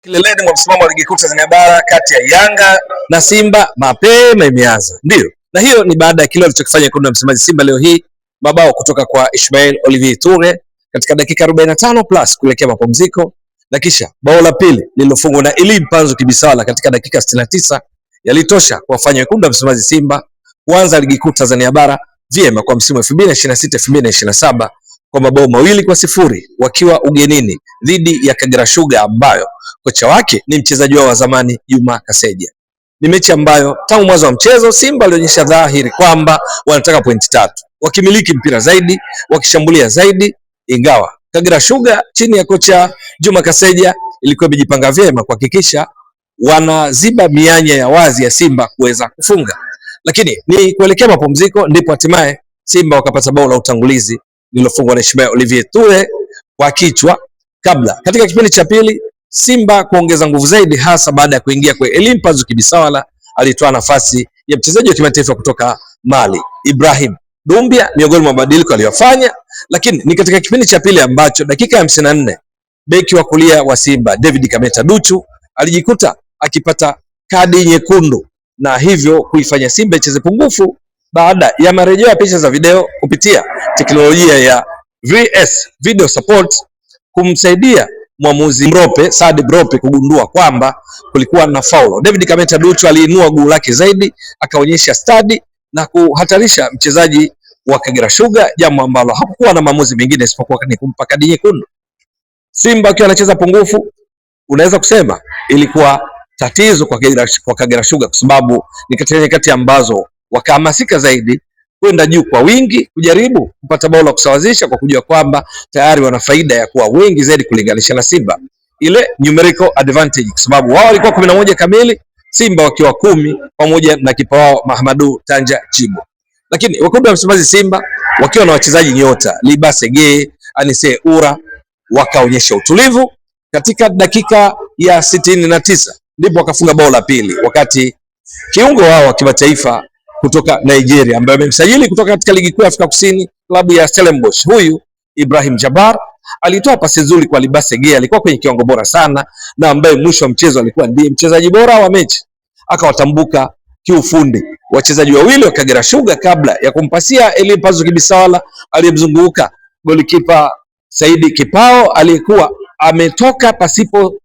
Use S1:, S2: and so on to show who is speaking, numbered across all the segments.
S1: Kileleni mwa msimamo wa ligi kuu Tanzania bara kati ya Yanga na Simba mapema imeanza. Ndio. Na hiyo ni baada ya kile alichokifanya wekundu wa Msimbazi Simba leo hii, mabao kutoka kwa Ismail Olivier Toure katika dakika 45 plus kuelekea mapumziko, na kisha bao la pili lililofungwa na Elie Mpanzu Kibisawala katika dakika 69 yalitosha kuwafanya wekundu wa Msimbazi Simba kuanza ligi kuu Tanzania bara vyema kwa msimu 2026-2027 kwa mabao 2-0 wakiwa ugenini dhidi ya Kagera Sugar ambayo kocha wake ni mchezaji wao wa zamani Juma Kaseja. Ni mechi ambayo tangu mwanzo wa mchezo Simba alionyesha dhahiri kwamba wanataka pointi tatu, wakimiliki mpira zaidi, wakishambulia zaidi, ingawa Kagera Sugar chini ya kocha Juma Kaseja ilikuwa imejipanga vyema kuhakikisha wanaziba mianya ya wazi ya Simba kuweza kufunga. Lakini ni kuelekea mapumziko ndipo hatimaye Simba wakapata bao la utangulizi lililofungwa na Ismail Olivier Toure kwa kichwa, kabla katika kipindi cha pili Simba kuongeza nguvu zaidi, hasa baada ya kuingia kwa Elie Mpanzu Kibisawala alitoa nafasi ya mchezaji wa kimataifa kutoka Mali Ibrahim Doumbia, miongoni mwa mabadiliko aliyofanya. Lakini ni katika kipindi cha pili ambacho dakika ya 54 beki wa kulia wa Simba David Kameta Duchu alijikuta akipata kadi nyekundu na hivyo kuifanya Simba icheze pungufu baada ya marejeo ya picha za video kupitia teknolojia ya VS video support kumsaidia mwamuzi Mrope Saad Mrope kugundua kwamba kulikuwa na faulo. David Kameta Duchu aliinua guu lake zaidi, akaonyesha stadi na kuhatarisha mchezaji wa Kagera Sugar, jambo ambalo hakukuwa na maamuzi mengine isipokuwa ni kumpa kadi nyekundu. Simba akiwa anacheza pungufu, unaweza kusema ilikuwa tatizo kwa Kagera Sugar, kwa sababu ni katika nyakati ambazo wakahamasika zaidi kwenda juu kwa wingi kujaribu kupata bao la kusawazisha, kwa kujua kwamba tayari wana faida ya kuwa wengi zaidi kulinganisha na Simba, ile numerical advantage, kwa sababu wao walikuwa 11 kamili, Simba wakiwa 10 pamoja na kipa wao Mahamadou Tanja Chibo. Lakini wekundu wa Msimbazi Simba wakiwa na wachezaji nyota Libase Gay, Anise Ura wakaonyesha utulivu. Katika dakika ya 69 ndipo wakafunga bao la pili, wakati kiungo wao wa kimataifa kutoka Nigeria ambaye amemsajili kutoka katika ligi kuu ya Afrika Kusini klabu ya Stellenbosch, huyu Ibrahim Jabbar alitoa pasi nzuri kwa Libase Gay, alikuwa kwenye kiwango bora sana na ambaye mwisho wa mchezo alikuwa ndiye mchezaji bora wa mechi, akawatambuka kiufundi wachezaji wawili wa Kagera Sugar kabla ya kumpasia Elie Mpanzu Kibisawala aliyemzunguka golikipa Saidi Kipao aliyekuwa ametoka pasipo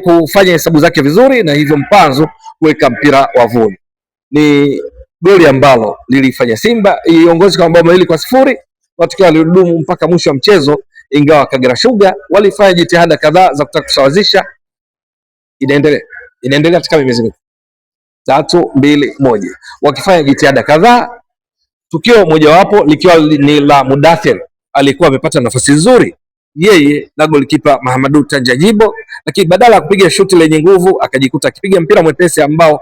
S1: kufanya hesabu zake vizuri, na hivyo Mpanzu kuweka mpira wavuni. Ni goli ambalo lilifanya Simba iongozi kwa mabao 2-0, wakiwa walidumu mpaka mwisho wa mchezo, ingawa Kagera Sugar walifanya jitihada kadhaa za kutaka kusawazisha. Inaendelea katika miezi 3-2-1 wakifanya jitihada kadhaa, tukio mojawapo likiwa ni la Mudathir alikuwa amepata nafasi nzuri yeye na golikipa Mahamadou Tanja Jibo, lakini badala ya kupiga shuti lenye nguvu akajikuta akipiga mpira mwepesi ambao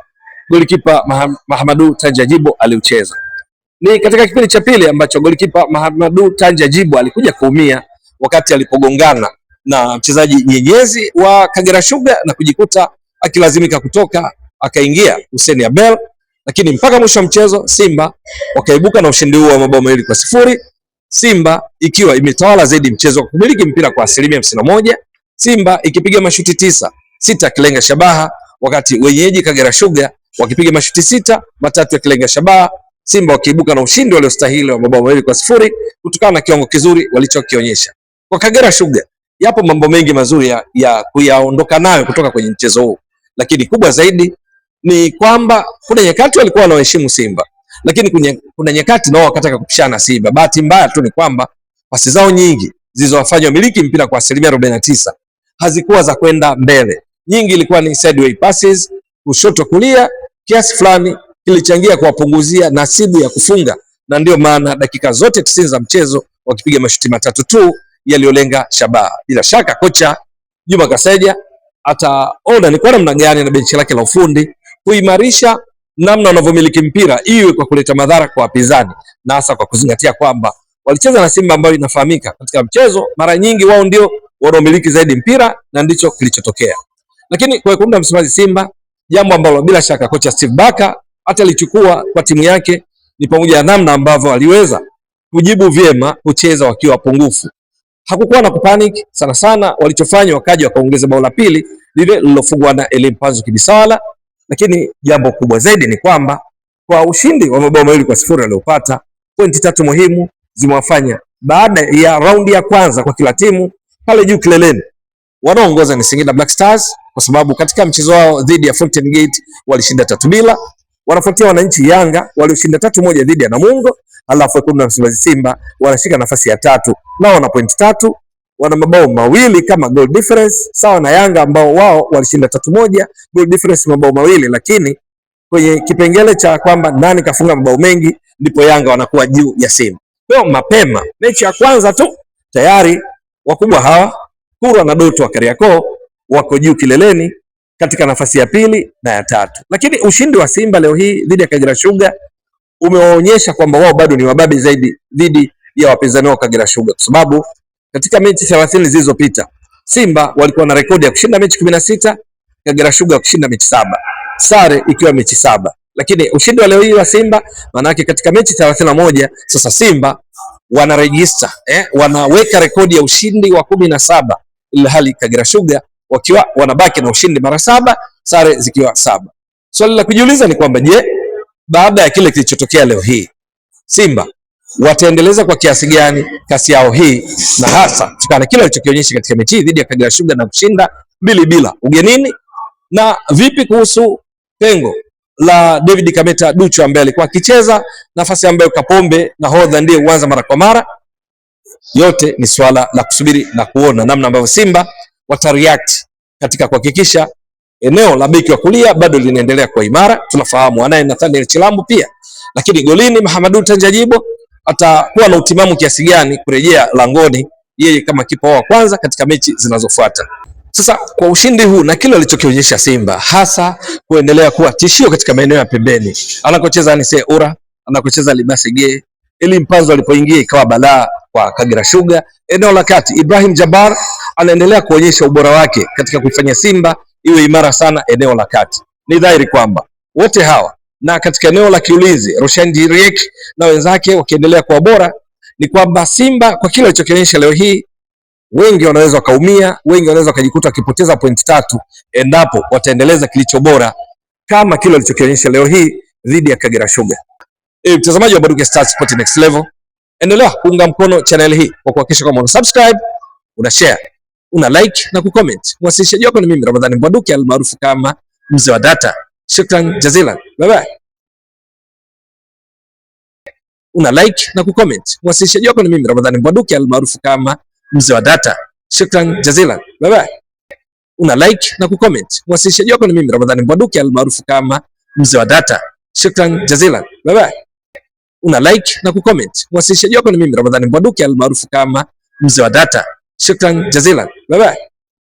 S1: golikipa Mahamadou Tanja Jibo aliucheza. Ni katika kipindi cha pili ambacho golikipa Mahamadou Tanja Jibo alikuja kuumia wakati alipogongana na mchezaji nyenyezi wa Kagera Sugar na kujikuta akilazimika kutoka, akaingia Hussein Abel, lakini mpaka mwisho wa mchezo Simba wakaibuka na ushindi huo wa mabao 2-0, Simba ikiwa imetawala zaidi mchezo, kumiliki mpira kwa 51%, Simba ikipiga mashuti 9, 6 akilenga shabaha, wakati wenyeji Kagera Sugar wakipiga mashuti 6, 3 akilenga shabaha, Simba wakiibuka na ushindi waliostahili wa mabao 2-0 kutokana na kiwango kizuri walichokionyesha. Kwa Kagera Sugar yapo mambo mengi mazuri ya kuyaondoka nayo kutoka kwenye mchezo huu, lakini kubwa zaidi ni kwamba kuna nyakati walikuwa wanaheshimu Simba, lakini kuna nyakati nao wakataka kupishana Simba. Bahati mbaya tu ni kwamba pasi zao nyingi zilizowafanya wamiliki mpira kwa 49% hazikuwa za kwenda mbele, nyingi ilikuwa ni sideway passes, kushoto kulia, kiasi fulani kilichangia kuwapunguzia nasibu ya kufunga, na ndio maana dakika zote 90 za mchezo wakipiga mashuti 3 tu yaliyolenga shabaha. Bila shaka kocha Juma Kaseja ataona ni kwa namna gani na benchi lake la ufundi kuimarisha namna wanavyomiliki mpira, iwe kwa kuleta madhara kwa wapinzani, na hasa kwa kuzingatia kwamba walicheza na Simba ambayo inafahamika katika mchezo mara nyingi wao ndio wanaomiliki zaidi mpira, na ndicho kilichotokea. Lakini kwa wekundu wa Msimbazi Simba, jambo ambalo bila shaka kocha Steve Barker hata alichukua kwa timu yake ni pamoja na namna ambavyo aliweza kujibu vyema kucheza wakiwa pungufu. Hakukuwa na kupanic sana, walichofanya wakaja wakaongeza bao la pili lile lilofungwa na Elie Mpanzu Kibisawala. Lakini jambo kubwa zaidi ni kwamba kwa ushindi wa mabao 2-0 aliopata, pointi 3 muhimu zimewafanya baada ya raundi ya kwanza kwa kila timu pale juu kileleni. Wanaoongoza ni Singida Black Stars kwa sababu katika mchezo wao dhidi ya Fountain Gate walishinda 3-0. Wanafuatia Wananchi Yanga walioshinda 3-1 dhidi ya Namungo, alafu Wekundu wa Msimbazi Simba wanashika nafasi ya 3 nao wana pointi 3, wana mabao 2 kama goal difference sawa na Yanga ambao wao walishinda 3-1, goal difference mabao 2, lakini kwenye kipengele cha kwamba nani kafunga mabao mengi ndipo Yanga wanakuwa juu ya Simba. Kwa mapema mechi ya kwanza tu tayari wakubwa hawa Kurwa na Doto wa Kariakoo wako juu kileleni katika nafasi ya 2 na ya 3. Lakini ushindi wa Simba leo hii dhidi ya Kagera Sugar umewaonyesha kwamba wao bado ni wababe zaidi dhidi ya wapinzani wao Kagera Sugar, kwa sababu katika mechi 30 zilizopita Simba walikuwa na rekodi ya kushinda mechi 16, Kagera Sugar kushinda mechi 7, sare ikiwa mechi 7. Lakini ushindi wa leo hii wa Simba maana yake katika mechi 31 sasa Simba wanaregister wanaweka rekodi ya ushindi wa 17, ila hali Kagera Sugar wakiwa wanabaki na ushindi mara 7, sare zikiwa 7. Swali la kujiuliza ni kwamba je, baada ya kile kilichotokea leo hii Simba wataendeleza kwa kiasi gani kasi yao hii, na hasa kutokana kile walichokionyesha katika mechi hii dhidi ya Kagera Sugar na kushinda 2-0 ugenini, na vipi kuhusu pengo la David Kameta Ducho ambaye alikuwa akicheza nafasi ambayo Kapombe nahodha ndiye huanza mara kwa mara. Yote ni swala la kusubiri na kuona namna ambavyo Simba watareact katika kuhakikisha eneo la beki wa kulia bado linaendelea kwa imara. Tunafahamu anaye Nathaniel Chilambo pia, lakini golini Mahamadou Tanjajibo atakuwa na utimamu kiasi gani kurejea langoni yeye kama kipa wa kwanza katika mechi zinazofuata. Sasa kwa ushindi huu na kile alichokionyesha Simba, hasa kuendelea kuwa tishio katika maeneo ya pembeni, anakocheza Anise Ura, anakocheza Libase Gay, Elie Mpanzu alipoingia ikawa balaa kwa Kagera Sugar. Eneo la kati Ibrahim Jabbar anaendelea kuonyesha ubora wake katika kuifanya Simba iwe imara sana eneo la kati. Ni dhahiri kwamba wote hawa na katika eneo la kiulinzi Roshan Jiriek na wenzake wakiendelea kuwa bora, ni kwamba Simba kwa kile alichokionyesha leo hii wengi wanaweza wakaumia, wengi wanaweza wakajikuta wakipoteza pointi 3 endapo wataendeleza kilicho bora kama kile alichokionyesha leo hii dhidi ya Kagera Sugar. Mtazamaji wa Mbwaduke Stats Sport Next Level, endelea kuunga mkono channel hii kwa kuhakikisha kwamba una subscribe, una share, una like na kucomment. Mwasilishaji wako ni mimi Ramadhani Mbwaduke almaarufu kama Mzee wa Data. Shukran jazilan. Bye bye. Una like na kucomment. Mwasilishaji wako ni mimi Ramadhani Mbwaduke almaarufu kama Mzee wa Data. Shukran jazilan. Bye bye. Una like na kucomment. Mwasilishaji wako ni mimi Ramadhani Mbwaduke almaarufu kama Mzee wa Data. Shukran jazilan. Bye bye. Una like na kucomment. Mwasilishaji wako ni mimi Ramadhani Mbwaduke almaarufu kama Mzee wa Data. Shukran jazilan. Bye bye.